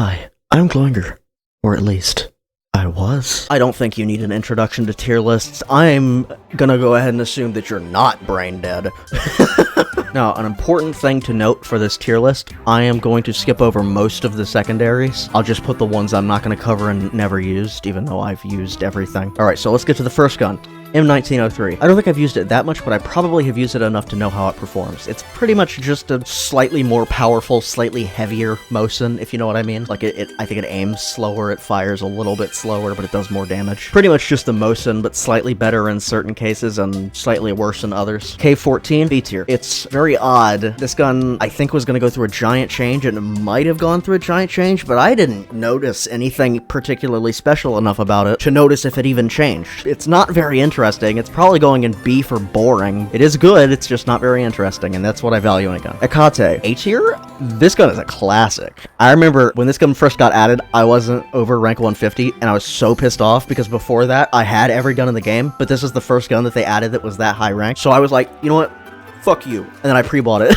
Hi, I'm Gloinger. Or at least, I was. I don't think you need an introduction to tier lists. I'm gonna go ahead and assume that you're not brain dead. Now, an important thing to note for this tier list, I am going to skip over most of the secondaries. I'll just put the ones I'm not going to cover and never used, even though I've used everything. Alright, so let's get to the first gun. M1903. I don't think I've used it that much, but I probably have used it enough to know how it performs. It's pretty much just a slightly more powerful, slightly heavier Mosin, if you know what I mean. Like, I think it aims slower, it fires a little bit slower, but it does more damage. Pretty much just the Mosin, but slightly better in certain cases and slightly worse in others. K14, B tier. It's very odd. This gun, I think, was going to go through a giant change, and it might have gone through a giant change, but I didn't notice anything particularly special enough about it to notice if it even changed. It's not very interesting. It's probably going in B for boring. It is good, it's just not very interesting, and that's what I value in a gun. Akate, A tier? This gun is a classic. I remember when this gun first got added, I wasn't over rank 150, and I was so pissed off because before that, I had every gun in the game, but this is the first gun that they added that was that high rank. So I was like, you know what? Fuck you. And then I pre-bought it.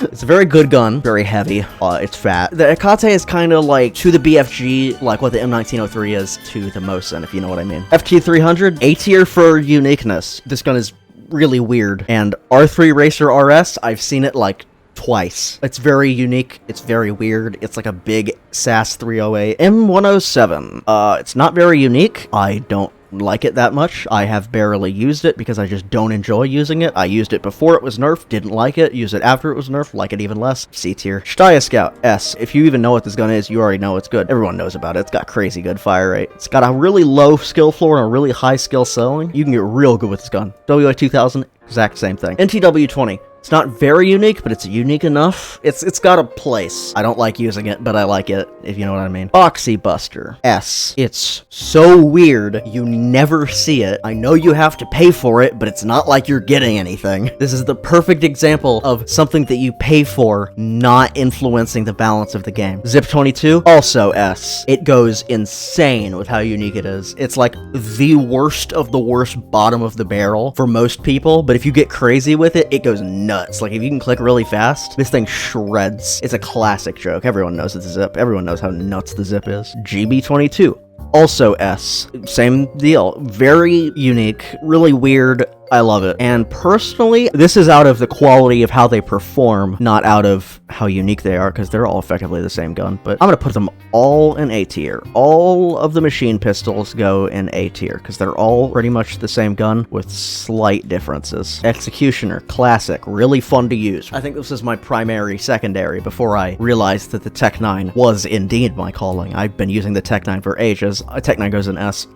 It's a very good gun, very heavy, it's fat. The Akate is kind of like, to the BFG, like what the M1903 is to the Mosin, if you know what I mean. FT300, A tier for uniqueness. This gun is really weird. And R3 Racer RS, I've seen it like twice. It's very unique, it's very weird, it's like a big SAS 308. M107, it's not very unique. I don't like it that much. I have barely used it because I just don't enjoy using it. I used it before it was nerfed, didn't like it. Used it after it was nerfed, like it even less. C tier. Steyr Scout, S. If you even know what this gun is, you already know it's good. Everyone knows about it. It's got crazy good fire rate. It's got a really low skill floor and a really high skill ceiling. You can get real good with this gun. WA2000, exact same thing. NTW20. It's not very unique, but it's unique enough. It's got a place. I don't like using it, but I like it, if you know what I mean. Boxy Buster. S. It's so weird, you never see it. I know you have to pay for it, but it's not like you're getting anything. This is the perfect example of something that you pay for not influencing the balance of the game. Zip22, also S. It goes insane with how unique it is. It's like the worst of the worst bottom of the barrel for most people, but if you get crazy with it, it goes nuts. Like, if you can click really fast, this thing shreds. It's a classic joke. Everyone knows it's a zip. Everyone knows how nuts the zip is. GB22. Also S. Same deal. Very unique. Really weird. I love it. And personally, this is out of the quality of how they perform, not out of how unique they are, because they're all effectively the same gun. But I'm going to put them all in A tier. All of the machine pistols go in A tier, because they're all pretty much the same gun with slight differences. Executioner, classic, really fun to use. I think this is my primary secondary before I realized that the Tech 9 was indeed my calling. I've been using the Tech 9 for ages. Tech 9 goes in S.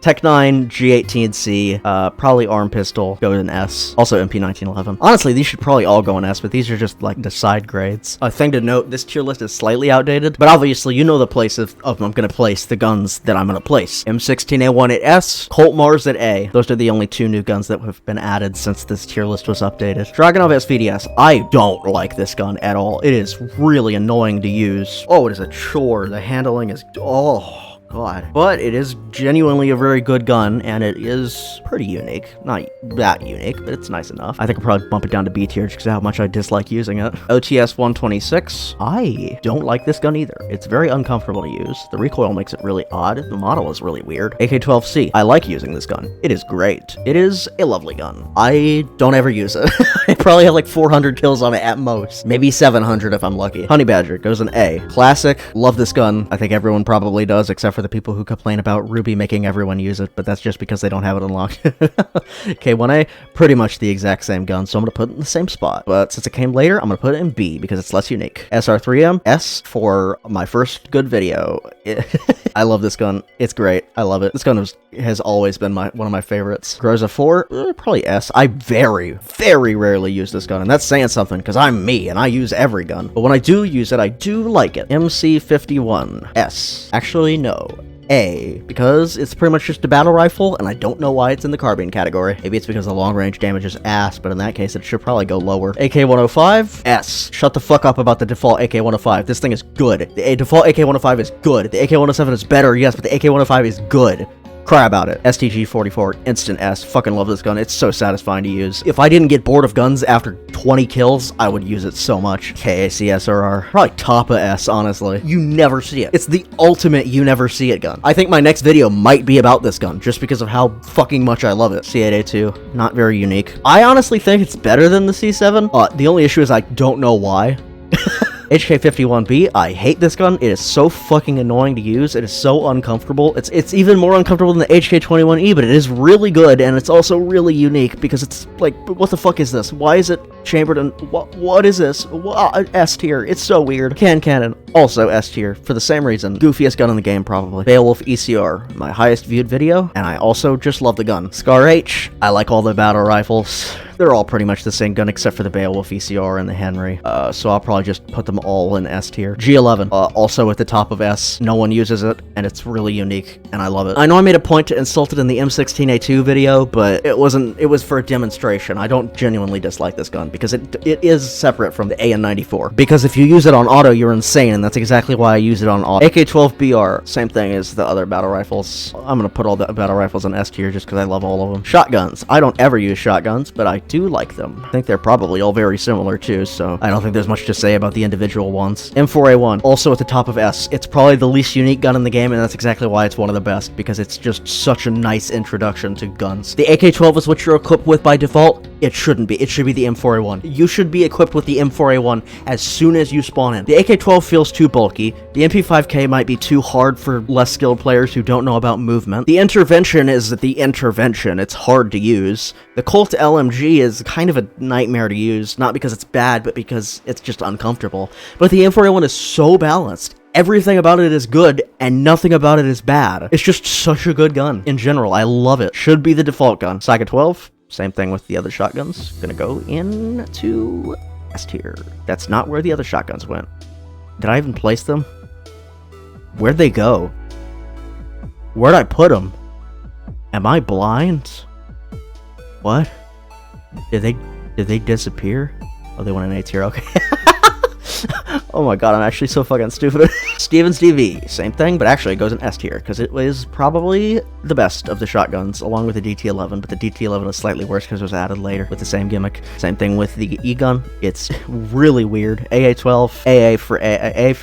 Tech 9, G18C, probably ARM pistol goes in S. Also MP1911. Honestly, these should probably all go in S, but these are just like the side grades. A thing to note, this tier list is slightly outdated, but obviously you know the place of I'm going to place the guns that I'm going to place. M16A1 at S, Colt Mars at A. Those are the only two new guns that have been added since this tier list was updated. Dragunov SVDS. I don't like this gun at all. It is really annoying to use. Oh, it is a chore. The handling is... oh... God. But it is genuinely a very good gun, and it is pretty unique. Not that unique, but it's nice enough. I think I'll probably bump it down to B tier just because of how much I dislike using it. OTS 126. I don't like this gun either. It's very uncomfortable to use. The recoil makes it really odd. The model is really weird. AK-12C. I like using this gun. It is great. It is a lovely gun. I don't ever use it. I probably have like 400 kills on it at most. Maybe 700 if I'm lucky. Honey Badger goes in A. Classic. Love this gun. I think everyone probably does, except for the people who complain about Ruby making everyone use it, but that's just because they don't have it unlocked. K1A, pretty much the exact same gun, so I'm going to put it in the same spot. But since it came later, I'm going to put it in B because it's less unique. SR3M, S for my first good video. I love this gun. It's great. I love it. This gun has always been one of my favorites. Groza 4, probably S. I very, very rarely use this gun, and that's saying something because I'm me and I use every gun. But when I do use it, I do like it. MC51, S. Actually, no. A, because it's pretty much just a battle rifle, and I don't know why it's in the carbine category. Maybe it's because the long-range damage is ass, but in that case, it should probably go lower. AK-105, S. Shut the fuck up about the default AK-105. This thing is good. The default AK-105 is good. The AK-107 is better, yes, but the AK-105 is good. Cry about it. STG-44, Instant S. Fucking love this gun. It's so satisfying to use. If I didn't get bored of guns after 20 kills, I would use it so much. KAC SRR. Probably top of S, honestly. You never see it. It's the ultimate you never see it gun. I think my next video might be about this gun, just because of how fucking much I love it. C8A2, not very unique. I honestly think it's better than the C7. The only issue is I don't know why. HK51B, I hate this gun. It is so fucking annoying to use. It is so uncomfortable. It's even more uncomfortable than the HK21E, but it is really good, and it's also really unique, because it's like, what the fuck is this? Why is it chambered in, what is this? S tier. It's so weird. Cannon, also S tier, for the same reason. Goofiest gun in the game, probably. Beowulf ECR, my highest viewed video, and I also just love the gun. Scar H, I like all the battle rifles. They're all pretty much the same gun except for the Beowulf ECR and the Henry. So I'll probably just put them all in S tier. G11, also at the top of S. No one uses it, and it's really unique, and I love it. I know I made a point to insult it in the M16A2 video, but it was for a demonstration. I don't genuinely dislike this gun, because it is separate from the AN94. Because if you use it on auto, you're insane, and that's exactly why I use it on auto. AK-12BR, same thing as the other battle rifles. I'm gonna put all the battle rifles in S tier just because I love all of them. Shotguns. I don't ever use shotguns, but I do like them. I think they're probably all very similar too, so I don't think there's much to say about the individual ones. M4A1, also at the top of S. It's probably the least unique gun in the game, and that's exactly why it's one of the best, because it's just such a nice introduction to guns. The AK-12 is what you're equipped with by default. It shouldn't be. It should be the M4A1. You should be equipped with the M4A1 as soon as you spawn in. The AK-12 feels too bulky. The MP5K might be too hard for less skilled players who don't know about movement. The intervention is the intervention. It's hard to use. The Colt LMG is kind of a nightmare to use, not because it's bad, but because it's just uncomfortable. But the M4A1 is so balanced. Everything about it is good, and nothing about it is bad. It's just such a good gun. In general, I love it. Should be the default gun. Saiga 12, same thing with the other shotguns. Gonna go into S tier. That's not where the other shotguns went. Did I even place them? Where'd they go? Where'd I put them? Am I blind? What? Did they disappear? Oh, they went in A tier, okay. Oh my god, I'm actually so fucking stupid. Stevens DV, same thing, but actually it goes in S tier, because it was probably the best of the shotguns, along with the DT11, but the DT11 is slightly worse because it was added later with the same gimmick. Same thing with the E-gun. It's really weird. AA-12, AA for A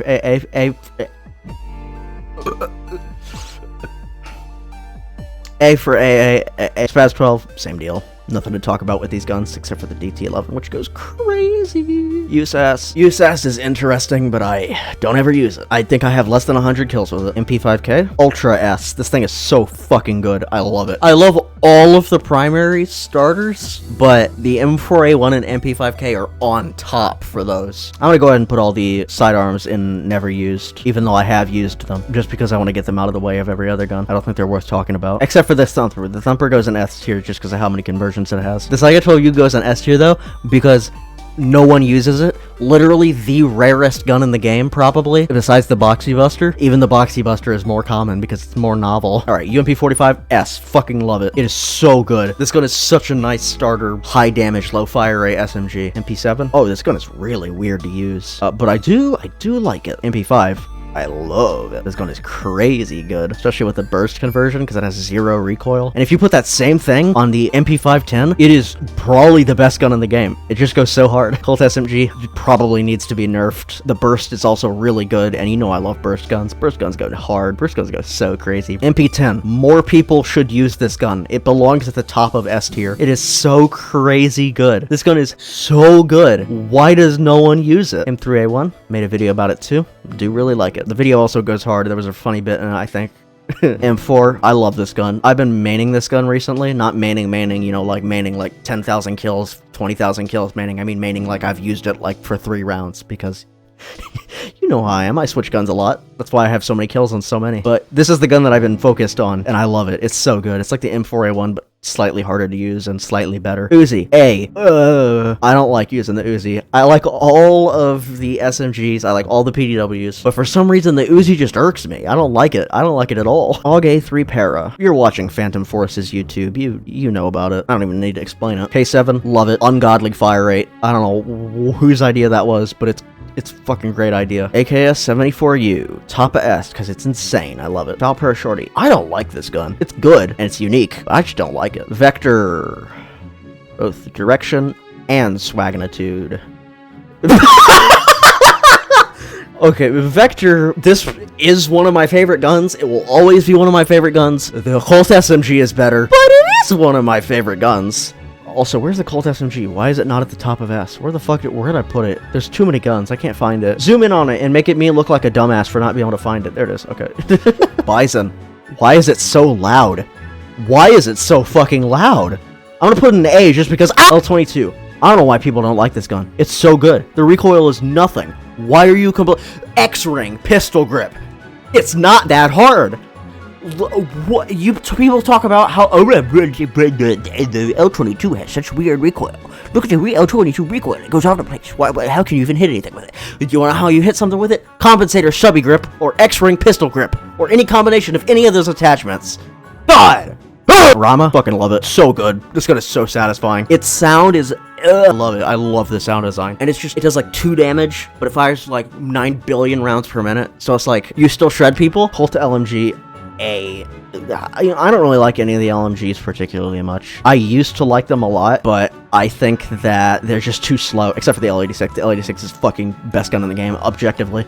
for AA, Spaz 12, same deal. Nothing to talk about with these guns except for the DT11, which goes crazy. USAS. USAS is interesting, but I don't ever use it. I think I have less than 100 kills with it. MP5K. Ultra S. This thing is so fucking good. I love it. I love all of the primary starters, but the M4A1 and MP5K are on top for those. I'm gonna go ahead and put all the sidearms in never used, even though I have used them, just because I want to get them out of the way of every other gun. I don't think they're worth talking about. Except for this Thumper. The Thumper goes in S tier just because of how many conversions it has. The Saiga 12U goes in S tier though, because no one uses it. Literally the rarest gun in the game, probably, besides the Boxy Buster. Even the Boxy Buster is more common because it's more novel. Alright, UMP45 S. Fucking love it. It is so good. This gun is such a nice starter, high damage, low fire rate SMG. MP7. Oh, this gun is really weird to use. But I do like it. MP5. I love it. This gun is crazy good, especially with the burst conversion because it has 0 recoil. And if you put that same thing on the MP510, it is probably the best gun in the game. It just goes so hard. Colt SMG probably needs to be nerfed. The burst is also really good, and you know I love burst guns. Burst guns go hard. Burst guns go so crazy. MP10. More people should use this gun. It belongs at the top of S tier. It is so crazy good. This gun is so good. Why does no one use it? M3A1. Made a video about it too. Do really like it. The video also goes hard. There was a funny bit in it, I think. M4, I love this gun. I've been maining this gun recently. Not maining, you know, like maining like 10,000 kills, 20,000 kills maining. I mean maining like I've used it like for 3 rounds because you know how I am. I switch guns a lot. That's why I have so many kills on so many. But this is the gun that I've been focused on, and I love it. It's so good. It's like the M4A1, but slightly harder to use and slightly better. Uzi. I don't like using the Uzi. I like all of the SMGs. I like all the PDWs. But for some reason, the Uzi just irks me. I don't like it. I don't like it at all. AUG A3 Para. You're watching Phantom Force's YouTube. You know about it. I don't even need to explain it. K7. Love it. Ungodly fire rate. I don't know whose idea that was, but It's a fucking great idea. AKS 74U, top of S, because it's insane. I love it. Valpera Shorty. I don't like this gun. It's good, and it's unique. I just don't like it. Vector, both direction and swagnitude. Okay, Vector, this is one of my favorite guns. It will always be one of my favorite guns. The Colt SMG is better, but it is one of my favorite guns. Also, where's the Colt SMG? Why is it not at the top of S? Where did I put it? There's too many guns. I can't find it. Zoom in on it and make me look like a dumbass for not being able to find it. There it is. Okay. Bison. Why is it so loud? Why is it so fucking loud? I'm gonna put an A just because L22. I don't know why people don't like this gun. It's so good. The recoil is nothing. Why are you X-ring pistol grip? It's not that hard. What people talk about how the L22 has such weird recoil. Look at the L22 recoil; it goes all over the place. How can you even hit anything with it? Do you want to know how you hit something with it? Compensator subby grip or X-ring pistol grip or any combination of any of those attachments. God. Rama, fucking love it. So good. This gun is so satisfying. Its sound is, I love it. I love the sound design. And it's just, it does like 2 damage, but it fires like 9 billion rounds per minute. So it's like, you still shred people. Colt LMG A. I don't really like any of the LMGs particularly much. I used to like them a lot, but I think that they're just too slow, except for the L86. The L86 is fucking best gun in the game, objectively.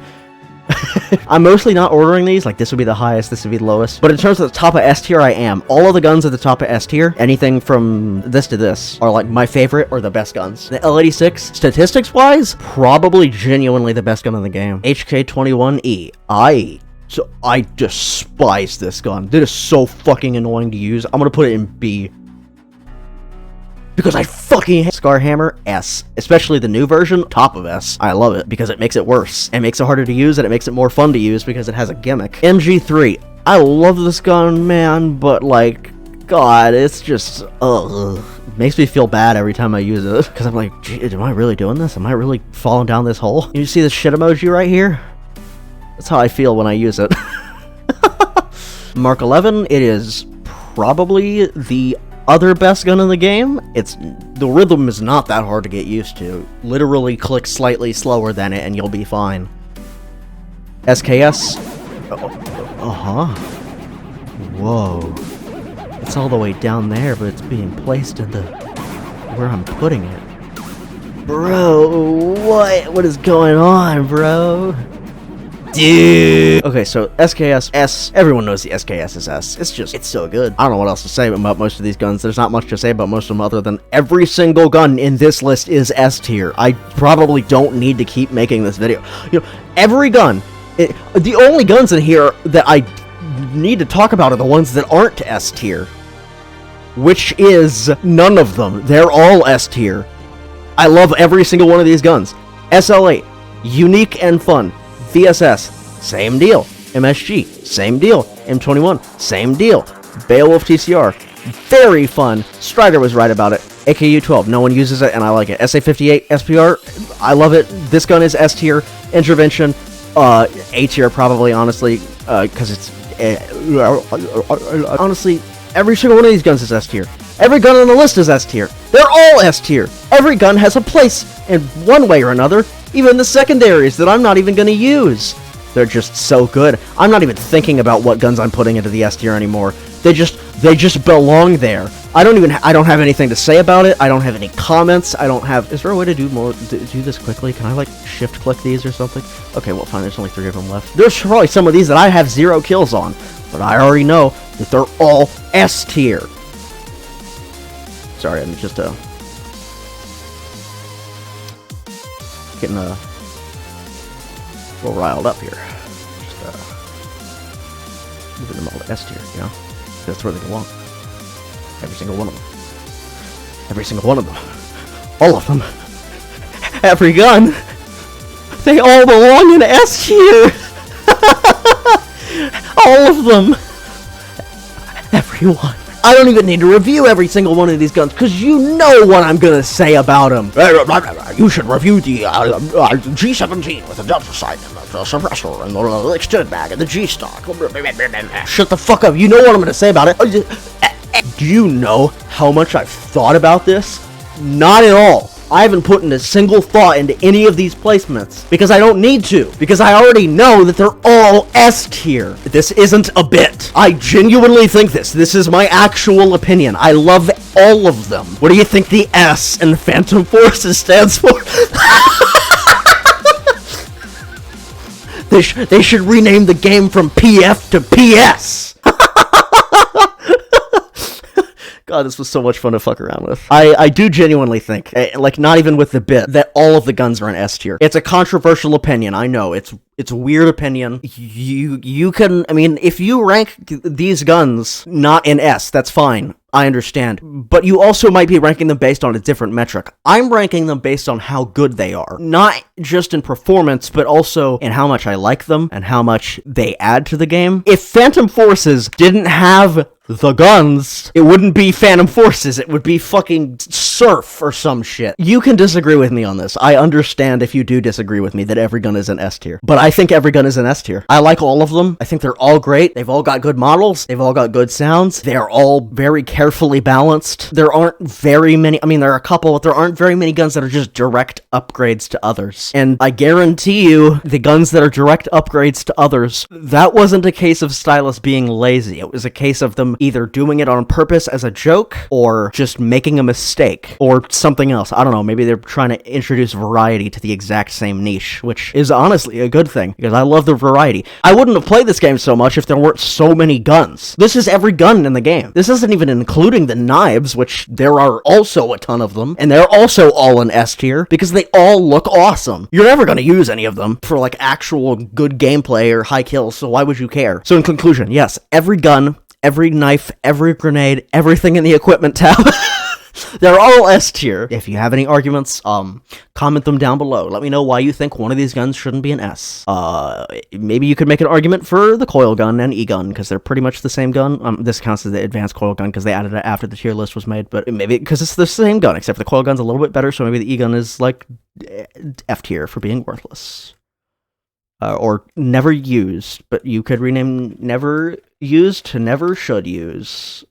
I'm mostly not ordering these, like this would be the highest, this would be the lowest. But in terms of the top of S tier, I am. All of the guns at the top of S tier, anything from this to this, are like my favorite or the best guns. The L86, statistics-wise, probably genuinely the best gun in the game. HK21E. So I despise this gun. It is so fucking annoying to use. I'm gonna put it in B. Because I fucking hate Scarhammer S, especially the new version, top of S. I love it because it makes it worse. It makes it harder to use and it makes it more fun to use because it has a gimmick. MG3. I love this gun, man, but like, God, it's just, ugh. It makes me feel bad every time I use it. Because I'm like, gee, am I really doing this? Am I really falling down this hole? You see this shit emoji right here? That's how I feel when I use it. Mark 11, it is probably the other best gun in the game. The rhythm is not that hard to get used to. Literally click slightly slower than it and you'll be fine. SKS. Whoa. It's all the way down there, but it's being placed in where I'm putting it. Bro, what is going on, bro? Dude. Okay, so SKS S. Everyone knows the SKS is S. It's so good. I don't know what else to say about most of these guns. There's not much to say about most of them other than every single gun in this list is S tier. I probably don't need to keep making this video. You know, every gun. The only guns in here that I need to talk about are the ones that aren't S tier. Which is none of them. They're all S tier. I love every single one of these guns. SL8, unique and fun. VSS, same deal. MSG, same deal. M21, same deal. Beowulf TCR, very fun. Strider was right about it. AKU-12, no one uses it and I like it. SA-58, SPR, I love it. This gun is S tier. Intervention, A tier probably, honestly, because it's... honestly, every single one of these guns is S tier. Every gun on the list is S tier. They're all S tier. Every gun has a place in one way or another. Even the secondaries that I'm not even going to use. They're just so good. I'm not even thinking about what guns I'm putting into the S tier anymore. They just belong there. I don't have anything to say about it. I don't have any comments. Is there a way to do this quickly? Can I like shift click these or something? Okay, well fine, there's only 3 of them left. There's probably some of these that I have 0 kills on, but I already know that they're all S tier. Sorry, I'm just getting a little riled up here. Just moving them all to S tier, you know? That's where they belong. Every single one of them. Every single one of them. All of them. Every gun. They all belong in S tier. All of them. Everyone. I don't even need to review every single one of these guns, because you know what I'm going to say about them. You should review the G17 with a delta sight and the suppressor and the extended mag and the G-stock. Shut the fuck up. You know what I'm going to say about it. Do you know how much I've thought about this? Not at all. I haven't put in a single thought into any of these placements because I don't need to, because I already know that they're all S tier. This isn't a bit. I genuinely think this. This is my actual opinion. I love all of them. What do you think the S in Phantom Forces stands for? They should rename the game from PF to PS. God, this was so much fun to fuck around with. I do genuinely think, like, not even with the bit, that all of the guns are in S tier. It's a controversial opinion, I know. It's a weird opinion. You can, I mean, if you rank these guns not in S, that's fine. I understand. But you also might be ranking them based on a different metric. I'm ranking them based on how good they are. Not just in performance, but also in how much I like them and how much they add to the game. If Phantom Forces didn't have the guns, it wouldn't be Phantom Forces, it would be fucking Surf or some shit. You can disagree with me on this. I understand if you do disagree with me that every gun is an S tier. But I think every gun is an S tier. I like all of them. I think they're all great. They've all got good models. They've all got good sounds. They are all very carefully balanced. There aren't very many, I mean, there are a couple, but there aren't very many guns that are just direct upgrades to others. And I guarantee you, the guns that are direct upgrades to others, that wasn't a case of Stylus being lazy. It was a case of them either doing it on purpose as a joke, or just making a mistake, or something else. I don't know, maybe they're trying to introduce variety to the exact same niche, which is honestly a good thing, because I love the variety. I wouldn't have played this game so much if there weren't so many guns. This is every gun in the game. This isn't even including the knives, which there are also a ton of them, and they're also all in S tier, because they all look awesome. You're never gonna use any of them for, like, actual good gameplay or high kills, so why would you care? So in conclusion, yes, every gun, every knife, every grenade, everything in the equipment tab, they're all S tier. If you have any arguments, comment them down below. Let me know why you think one of these guns shouldn't be an S. Maybe you could make an argument for the coil gun and E-gun, because they're pretty much the same gun. This counts as the advanced coil gun, because they added it after the tier list was made, but maybe because it's the same gun, except the coil gun's a little bit better, so maybe the E-gun is, like, F tier for being worthless. Or never used, but you could rename never used to never should use.